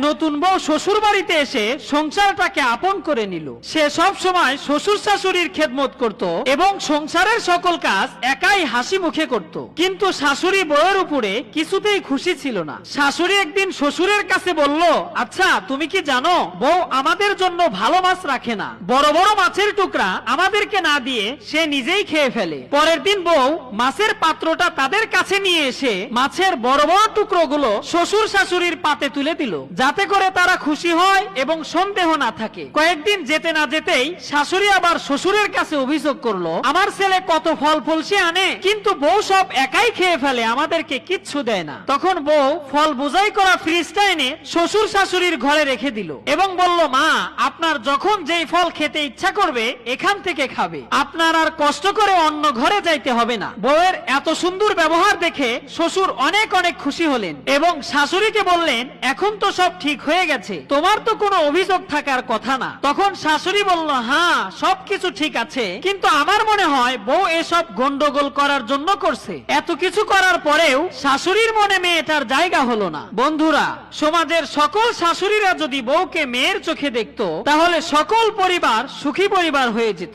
নতুন বউ শ্বশুর বাড়িতে এসে সংসারটাকে আপন করে নিল। সে সব সময় শ্বশুর শাশুড়ির খেদমত করত এবং সংসারের সকল কাজ একাই হাসি মুখে করত। কিন্তু শাশুড়ি বউয়ের উপরে কিছুতেই খুশি ছিল না। শাশুড়ি একদিন শ্বশুরের কাছে বলল, আচ্ছা তুমি কি জানো বউ আমাদের জন্য ভালো মাছ রাখে না, বড় বড় মাছের টুকরা আমাদেরকে না দিয়ে সে নিজেই খেয়ে ফেলে। পরের দিন বউ মাছের পাত্রটা তাদের কাছে নিয়ে এসে মাছের বড় বড় টুকরোগুলো শ্বশুর শাশুড়ির পাতে তুলে দিল, যাতে করে তারা খুশি হয় এবং সন্দেহ না থাকে। কয়েকদিন যেতে না যেতেই শাশুড়ি আবার শ্বশুরের কাছে অভিযোগ করলো, আমার ছেলে কত ফল ফলসে আনে কিন্তু বউ সব একাই খেয়ে ফেলে, আমাদেরকে কিচ্ছু দেয় না। তখন বউ ফল বোঝাই করা ফ্রিজটা এনে শ্বশুর শাশুড়ির ঘরে রেখে দিল এবং বলল, মা আপনার যখন যেই ফল খেতে ইচ্ছা করবে এখান থেকে খাবে, আপনার আর কষ্ট করে অন্য ঘরে যাইতে হবে না। বউয়ের এত সুন্দর ব্যবহার দেখে শ্বশুর অনেক অনেক খুশি হলেন এবং শাশুড়িকে বললেন, এখন তো সব ঠিক হয়ে গেছে, তোমার তো কোনো অভিযোগ থাকার কথা না। তখন শাশুড়ি বলল, হ্যাঁ সবকিছু ঠিক আছে, কিন্তু আমার মনে হয় বউ এসব গন্ডগোল করার জন্য করছে। এত কিছু করার পরেও শাশুড়ির মনে মেয়েটার জায়গা হলো না। বন্ধুরা, সমাজের সকল শাশুড়িরা যদি বউকে মেয়ের চোখে দেখতো তাহলে সকল পরিবার সুখী পরিবার হয়ে যেত।